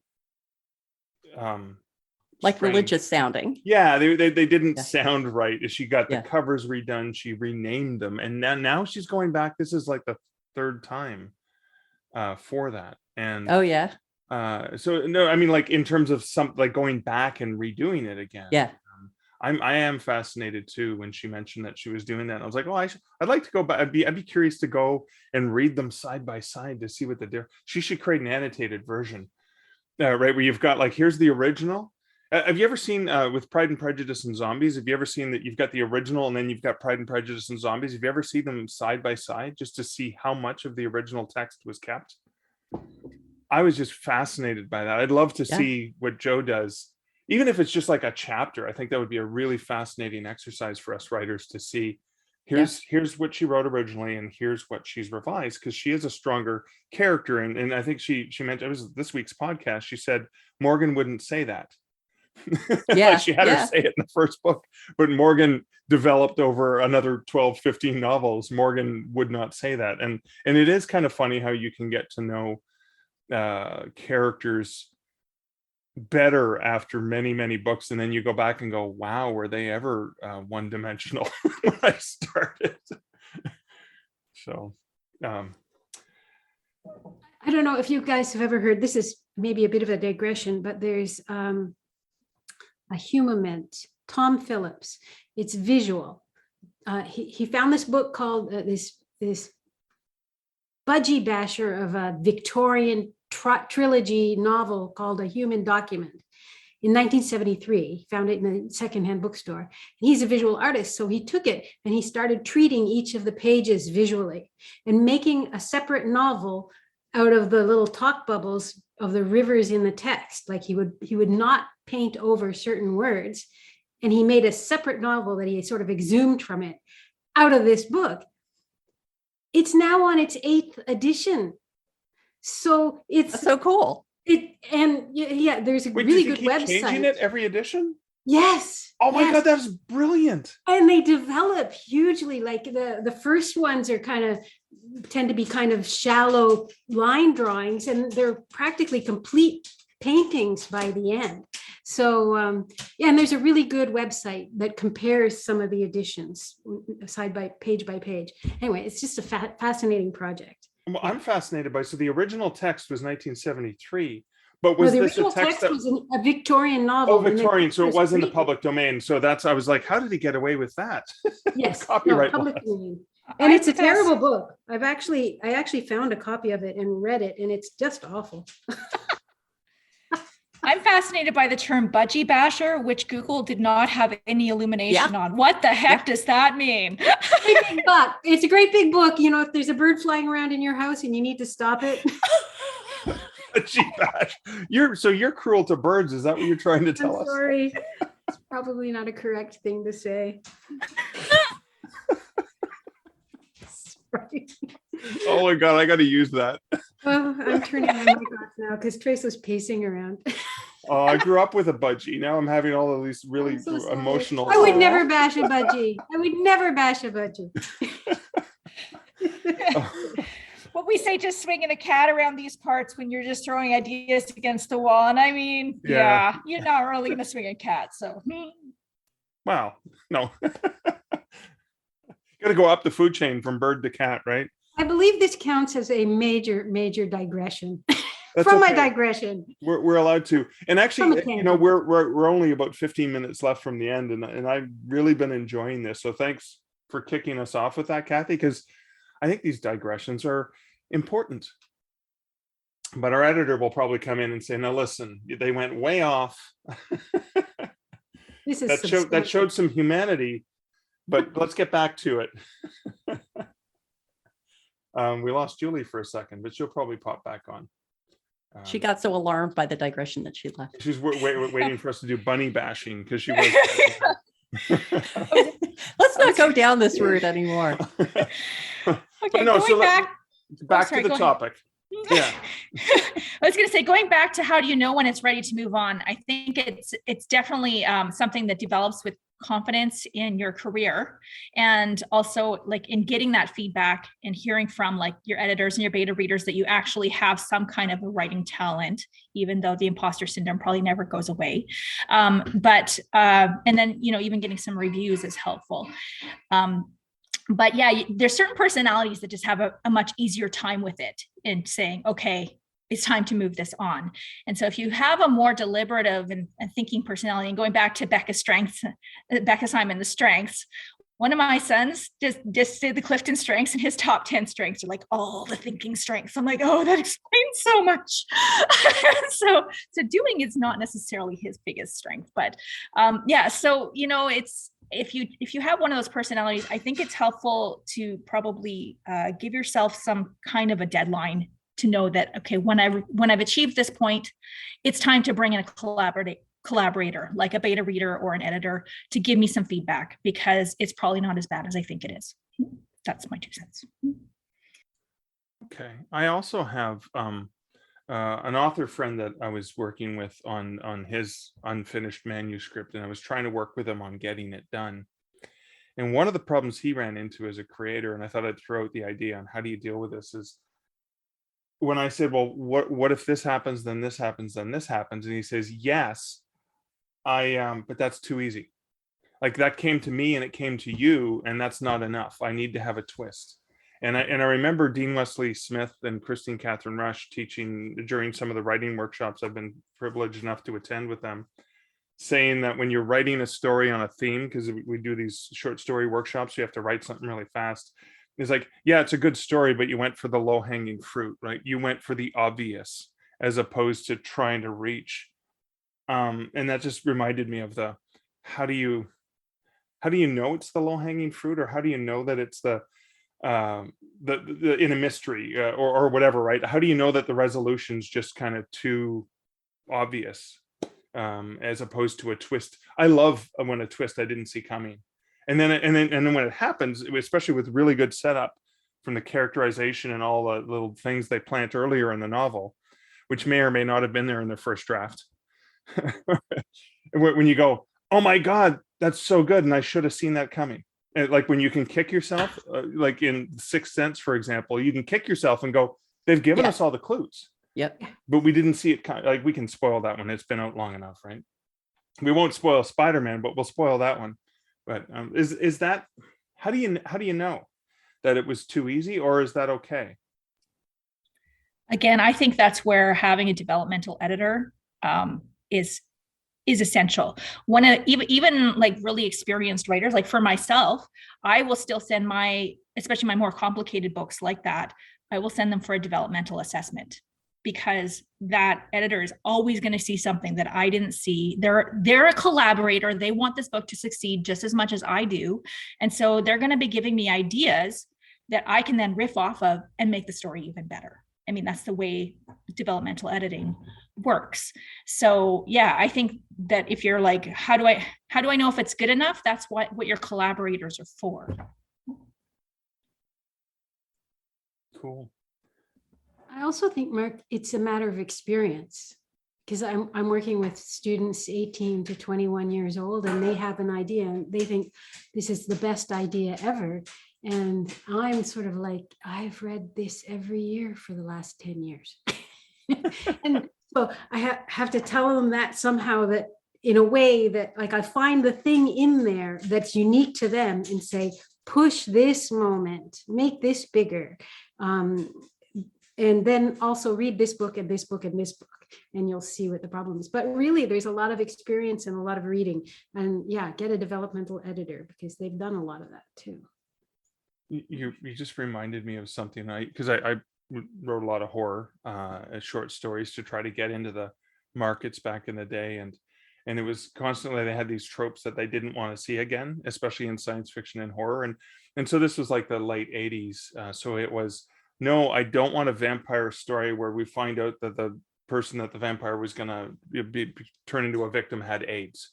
Speaker 4: like
Speaker 3: strange.
Speaker 4: Religious sounding.
Speaker 3: Yeah, they didn't sound right. She got the
Speaker 4: Yeah.
Speaker 3: covers redone, she renamed them, and now she's going back. This is like the third time for that. And
Speaker 4: Oh yeah.
Speaker 3: so no, I mean, like in terms of some like going back and redoing it again.
Speaker 4: Yeah.
Speaker 3: I am fascinated too when she mentioned that she was doing that. And I was like, oh, I'd like to go back. I'd be curious to go and read them side by side to see what the difference. She should create an annotated version, right? Where you've got like, here's the original. Have you ever seen with Pride and Prejudice and Zombies? Have you ever seen that you've got the original and then you've got Pride and Prejudice and Zombies? Have you ever seen them side by side just to see how much of the original text was kept? I was just fascinated by that. I'd love to see what Joe does. Even if it's just like a chapter, I think that would be a really fascinating exercise for us writers to see. Here's what she wrote originally, and here's what she's revised, because she is a stronger character. And I think she mentioned, it was this week's podcast, she said Morgan wouldn't say that.
Speaker 4: Yeah.
Speaker 3: Like she had her say it in the first book, but Morgan developed over another 12, 15 novels. Morgan would not say that. And it is kind of funny how you can get to know characters better after many, many books, and then you go back and go, wow, were they ever one-dimensional when I started? So
Speaker 5: I don't know if you guys have ever heard, this is maybe a bit of a digression, but there's a humament, Tom Phillips. It's visual. He found this book called this budgie basher of a Victorian trilogy novel called A Human Document in 1973. He found it in a secondhand bookstore. And he's a visual artist, so he took it and he started treating each of the pages visually and making a separate novel out of the little talk bubbles of the rivers in the text. Like he would not paint over certain words, and he made a separate novel that he sort of exhumed from it out of this book. It's now on its 8th edition. So it's
Speaker 4: so cool.
Speaker 5: There's a
Speaker 3: wait,
Speaker 5: really
Speaker 3: does
Speaker 5: good
Speaker 3: he keep
Speaker 5: website.
Speaker 3: changing it every edition?
Speaker 5: Yes.
Speaker 3: Oh my God, that's brilliant.
Speaker 5: And they develop hugely. Like the first ones are tend to be kind of shallow line drawings, and they're practically complete paintings by the end. So and there's a really good website that compares some of the editions page by page. Anyway, it's just a fascinating project.
Speaker 3: Well, I'm fascinated by, so the original text was 1973, but was
Speaker 5: the
Speaker 3: this a
Speaker 5: original
Speaker 3: text
Speaker 5: text was a Victorian novel?
Speaker 3: Oh, Victorian, so it was in the public domain. So I was like, how did he get away with that?
Speaker 5: Yes,
Speaker 3: Copyright
Speaker 5: public
Speaker 3: laws.
Speaker 5: domain. And it's a terrible book. I actually found a copy of it and read it, and it's just awful.
Speaker 1: I'm fascinated by the term budgie basher, which Google did not have any illumination on. What the heck does that mean?
Speaker 5: But it's a great big book. You know, if there's a bird flying around in your house and you need to stop it.
Speaker 3: Budgie bash. You're cruel to birds. Is that what you're trying to tell us?
Speaker 5: Sorry. It's probably not a correct thing to say. Sorry.
Speaker 3: Oh my God, I got to use that.
Speaker 5: Oh, I'm turning my mic off now because Trace was pacing around.
Speaker 3: Oh, I grew up with a budgie. Now I'm having all of these really emotional.
Speaker 5: I would never bash a budgie.
Speaker 1: What we say, just swinging a cat around these parts when you're just throwing ideas against the wall. And I mean, you're not really going to swing a cat. So,
Speaker 3: wow, no. Got to go up the food chain from bird to cat, right?
Speaker 5: I believe this counts as a major digression.
Speaker 3: That's
Speaker 5: from
Speaker 3: okay.
Speaker 5: my digression.
Speaker 3: We're allowed to. And actually, we're only about 15 minutes left from the end, and I've really been enjoying this. So thanks for kicking us off with that, Kathy, because I think these digressions are important. But our editor will probably come in and say, "No, listen, they went way off." That showed some humanity, but let's get back to it. We lost Julie for a second, but she'll probably pop back on.
Speaker 4: She got so alarmed by the digression that she left.
Speaker 3: She's waiting for us to do bunny bashing because she was.
Speaker 4: Let's not go down this route anymore.
Speaker 1: Okay,
Speaker 3: no,
Speaker 1: going
Speaker 3: back to the topic. Yeah.
Speaker 1: I was going to say, going back to how do you know when it's ready to move on? I think it's definitely something that develops with confidence in your career, and also like in getting that feedback and hearing from like your editors and your beta readers that you actually have some kind of a writing talent, even though the imposter syndrome probably never goes away. And then, even getting some reviews is helpful. but yeah, there's certain personalities that just have a much easier time with it and saying, okay, it's time to move this on. And so if you have a more deliberative and thinking personality, and going back to Becca Simon, the strengths, one of my sons just did the Clifton strengths, and his top 10 strengths are like all the thinking strengths. I'm like, oh, that explains so much. so doing is not necessarily his biggest strength, but yeah. So, it's, if you have one of those personalities, I think it's helpful to probably give yourself some kind of a deadline to know that, okay, when I've achieved this point, it's time to bring in a collaborator like a beta reader or an editor to give me some feedback, because it's probably not as bad as I think it is. That's my 2 cents.
Speaker 3: Okay. I also have an author friend that I was working with on his unfinished manuscript, and I was trying to work with him on getting it done. And one of the problems he ran into as a creator, and I thought I'd throw out the idea on how do you deal with this, is when I said, well, what if this happens, then this happens, then this happens? And he says, yes, but that's too easy. Like, that came to me and it came to you, and that's not enough. I need to have a twist. And I remember Dean Wesley Smith and Christine Catherine Rush teaching during some of the writing workshops I've been privileged enough to attend with them, saying that when you're writing a story on a theme, because we do these short story workshops, you have to write something really fast. It's like, yeah, it's a good story, but you went for the low-hanging fruit, right? You went for the obvious as opposed to trying to reach. And that just reminded me of how do you know it's the low-hanging fruit, or how do you know that it's the in a mystery or whatever, right? How do you know that the resolution's just kind of too obvious, as opposed to a twist? I love when a twist I didn't see coming. And then when it happens, especially with really good setup from the characterization and all the little things they plant earlier in the novel, which may or may not have been there in their first draft. When you go, oh my God, that's so good, and I should have seen that coming. And like when you can kick yourself, like in Sixth Sense, for example, you can kick yourself and go, they've given us all the clues.
Speaker 4: Yep.
Speaker 3: But we didn't see it. Like, we can spoil that one. It's been out long enough, right? We won't spoil Spider-Man, but we'll spoil that one. But is that, how do you know that it was too easy, or is that okay?
Speaker 1: Again, I think that's where having a developmental editor is essential. Even like really experienced writers, like for myself, I will still send especially my more complicated books like that, I will send them for a developmental assessment, because that editor is always going to see something that I didn't see. They're a collaborator. They want this book to succeed just as much as I do. And so they're going to be giving me ideas that I can then riff off of and make the story even better. I mean, that's the way developmental editing works. So yeah, I think that if you're like, how do I know if it's good enough? That's what your collaborators are for.
Speaker 3: Cool.
Speaker 5: I also think, Mark, it's a matter of experience, because I'm working with students 18 to 21 years old, and they have an idea and they think this is the best idea ever. And I'm sort of like, I've read this every year for the last 10 years. And so I have to tell them that somehow, that in a way that, like, I find the thing in there that's unique to them and say, push this moment, make this bigger. And then also read this book and this book and this book, and you'll see what the problem is. But really, there's a lot of experience and a lot of reading. And yeah, get a developmental editor, because they've done a lot of that too.
Speaker 3: You just reminded me of something, because I wrote a lot of horror short stories to try to get into the markets back in the day, and it was constantly, they had these tropes that they didn't want to see again, especially in science fiction and horror, and so this was like the late 80s, so it was, no, I don't want a vampire story where we find out that the person that the vampire was going to be turn into a victim had AIDS,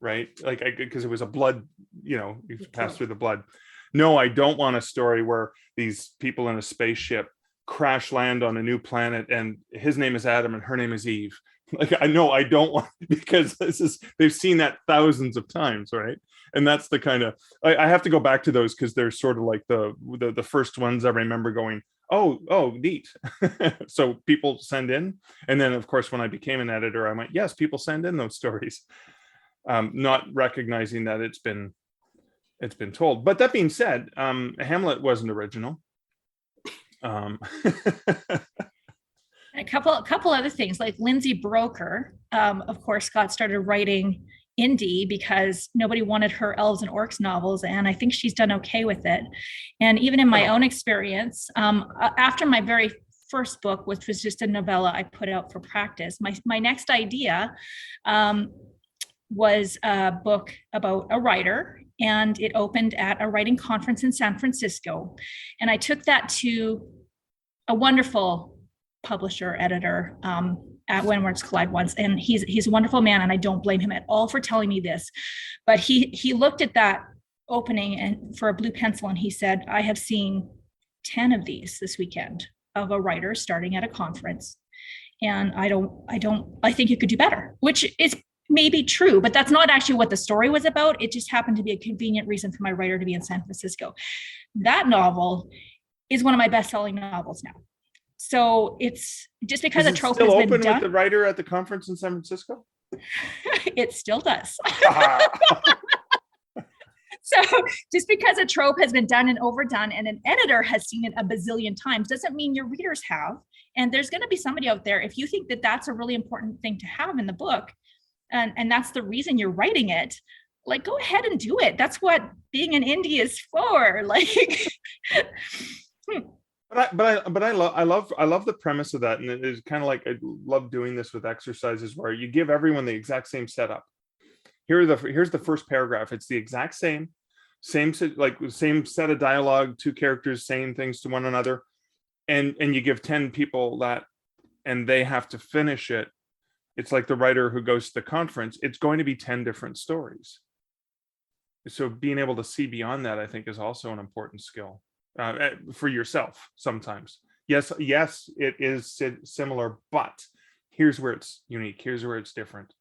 Speaker 3: right? Like, because it was a blood, you pass through the blood. No, I don't want a story where these people in a spaceship crash land on a new planet and his name is Adam and her name is Eve. Like, I know I don't want, because they've seen that thousands of times, right? And that's the kind of, I have to go back to those, because they're sort of like the first ones I remember going, oh, neat. So people send in. And then, of course, when I became an editor, I went, yes, people send in those stories. Not recognizing that it's been it's been told. But that being said, Hamlet wasn't original.
Speaker 1: A couple other things, like Lindsay Broker, of course, got started writing indie because nobody wanted her elves and orcs novels, and I think she's done okay with it. And even in my own experience, after my very first book, which was just a novella I put out for practice, my next idea was a book about a writer, and it opened at a writing conference in San Francisco. And I took that to a wonderful publisher, editor at When Words Collide once, and he's a wonderful man, and I don't blame him at all for telling me this. But he looked at that opening and for a blue pencil, and he said, "I have seen 10 of these this weekend of a writer starting at a conference, and I think you could do better," which is maybe true, but that's not actually what the story was about. It just happened to be a convenient reason for my writer to be in San Francisco. That novel is one of my best-selling novels now. So it's just because a trope has been
Speaker 3: open
Speaker 1: done.
Speaker 3: With the writer at the conference in San Francisco?
Speaker 1: It still does. So just because a trope has been done and overdone and an editor has seen it a bazillion times doesn't mean your readers have. And there's going to be somebody out there, if you think that that's a really important thing to have in the book, and that's the reason you're writing it, like, go ahead and do it. That's what being an indie is for. Like,
Speaker 3: But I love the premise of that, and it is kind of like I love doing this with exercises where you give everyone the exact same setup. Here's the first paragraph. It's the exact same set of dialogue, two characters saying things to one another, and you give 10 people that, and they have to finish it. It's like the writer who goes to the conference. It's going to be 10 different stories. So being able to see beyond that, I think, is also an important skill. For yourself sometimes. Yes, it is similar, but here's where it's unique. Here's where it's different.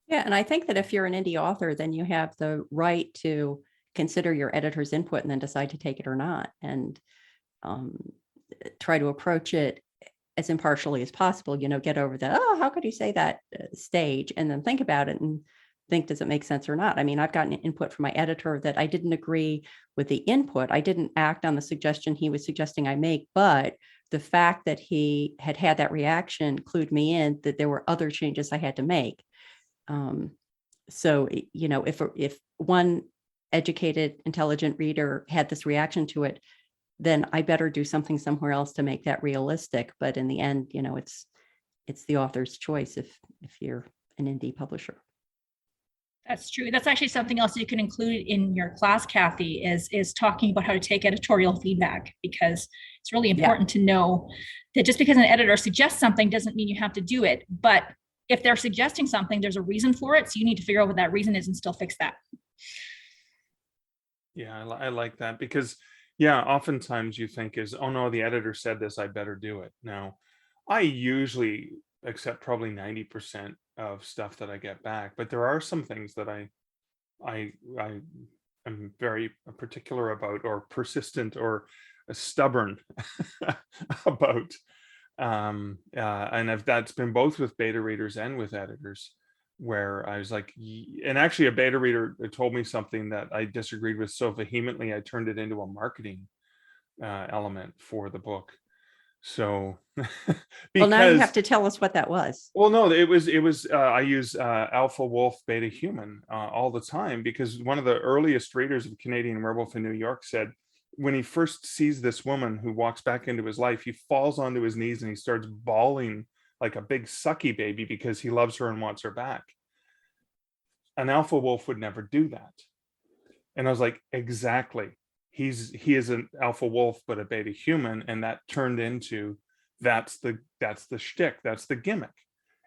Speaker 4: Yeah, and I think that if you're an indie author, then you have the right to consider your editor's input and then decide to take it or not, and try to approach it as impartially as possible. Get over that, oh, how could you say that stage, and then think about it and think, does it make sense or not? I mean, I've gotten input from my editor that I didn't agree with the input. I didn't act on the suggestion he was suggesting I make, but the fact that he had that reaction clued me in that there were other changes I had to make. So, if one educated, intelligent reader had this reaction to it, then I better do something somewhere else to make that realistic. But in the end, it's the author's choice if you're an indie publisher.
Speaker 1: That's true. That's actually something else you can include in your class, Kathy, is talking about how to take editorial feedback, because it's really important to know that just because an editor suggests something doesn't mean you have to do it. But if they're suggesting something, there's a reason for it. So you need to figure out what that reason is and still fix that.
Speaker 3: Yeah, I like that, because oftentimes you think oh no, the editor said this, I better do it. Now, I usually accept probably 90% of stuff that I get back, but there are some things that I am very particular about, or persistent, or stubborn about, and that's been both with beta readers and with editors, where I was like, and actually a beta reader told me something that I disagreed with so vehemently, I turned it into a marketing element for the book. So
Speaker 4: well, now you have to tell us what that was.
Speaker 3: Well, no, it was I use Alpha Wolf Beta Human all the time, because one of the earliest readers of Canadian Werewolf in New York said when he first sees this woman who walks back into his life, he falls onto his knees and he starts bawling like a big sucky baby because he loves her and wants her back. An alpha wolf would never do that. And I was like, exactly. He is an alpha wolf, but a beta human, and that turned into that's the shtick, that's the gimmick.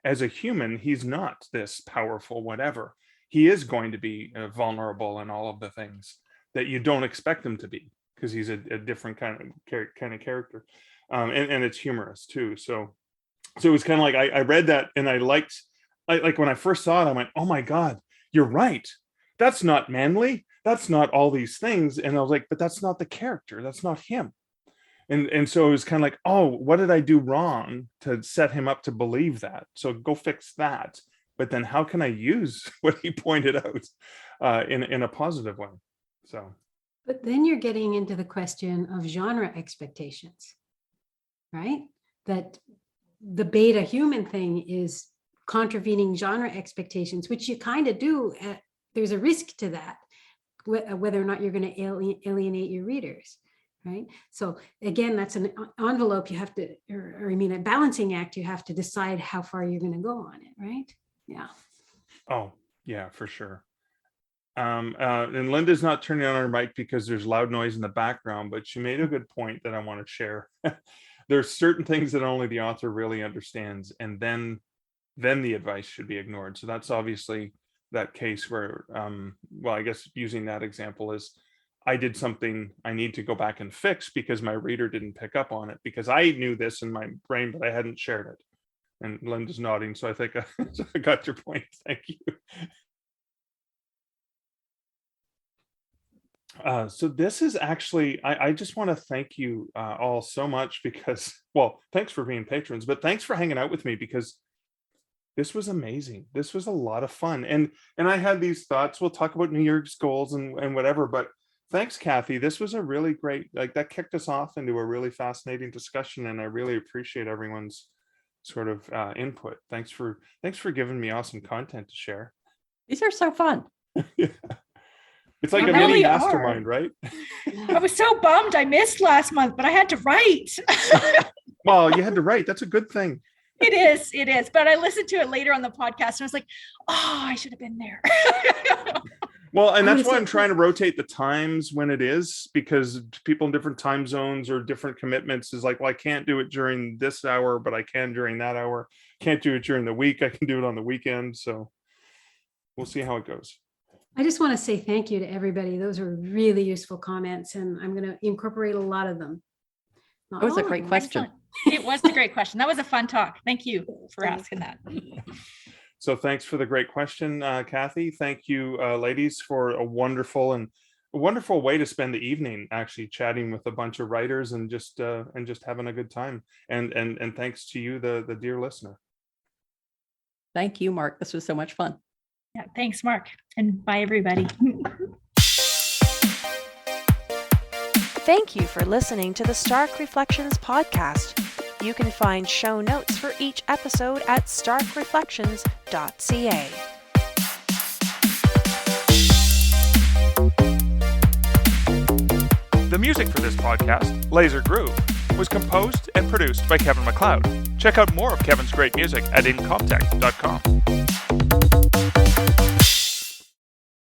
Speaker 3: As a human, he's not this powerful whatever. He is going to be vulnerable and all of the things that you don't expect him to be, because he's a different kind of character, and it's humorous too. So it was kind of like I read that and I liked, like when I first saw it, I went, oh my God, you're right. That's not manly. That's not all these things. And I was like, but that's not the character. That's not him. And so it was kind of like, oh, what did I do wrong to set him up to believe that? So go fix that. But then how can I use what he pointed out? in a positive way. So,
Speaker 5: But then you're getting into the question of genre expectations, right? That the beta human thing is contravening genre expectations, which you kind of do. There's a risk to that, whether or not you're going to alienate your readers, right? So again, that's an envelope you have to, or I mean, a balancing act. You have to decide how far you're going to go on it, right? Yeah.
Speaker 3: oh yeah, for sure. And Linda's not turning on her mic because there's loud noise in the background, but she made a good point that I want to share. There's certain things that only the author really understands, and then the advice should be ignored. So that's obviously that case where, well, I guess using that example is, I did something I need to go back and fix because my reader didn't pick up on it, because I knew this in my brain, but I hadn't shared it. And Linda's nodding, so I think I got your point. Thank you. So this is actually, I just want to thank you all so much, because, well, thanks for being patrons, but thanks for hanging out with me, because this was amazing. This was a lot of fun. And I had these thoughts. We'll talk about New Year's goals and whatever, but thanks, Kathy. This was a really great, like, that kicked us off into a really fascinating discussion. And I really appreciate everyone's sort of input. Thanks for giving me awesome content to share.
Speaker 4: These are so fun.
Speaker 3: Yeah. It's like
Speaker 1: They
Speaker 3: a mini
Speaker 1: really are.
Speaker 3: mastermind, right?
Speaker 1: I was so bummed I missed last month, but I had to write.
Speaker 3: Well, you had to write. That's a good thing.
Speaker 1: It is. But I listened to it later on the podcast and I was like, oh, I should have been there.
Speaker 3: Well, and that's why I'm trying to rotate the times when it is, because people in different time zones or different commitments is like, well, I can't do it during this hour, but I can during that hour. Can't do it during the week. I can do it on the weekend. So we'll see how it goes.
Speaker 5: I just want to say thank you to everybody. Those are really useful comments, and I'm going to incorporate a lot of them.
Speaker 4: That was a great question.
Speaker 1: It was a great question. That was a fun talk. Thank you for asking that.
Speaker 3: So thanks for the great question, Kathy. Thank you, ladies, for a wonderful way to spend the evening, actually chatting with a bunch of writers and just having a good time. And thanks to you, the dear listener.
Speaker 4: Thank you, Mark. This was so much fun.
Speaker 1: Yeah, thanks, Mark. And bye, everybody.
Speaker 2: Thank you for listening to the Stark Reflections podcast. You can find show notes for each episode at starkreflections.ca.
Speaker 3: The music for this podcast, Laser Groove, was composed and produced by Kevin MacLeod. Check out more of Kevin's great music at incomptech.com.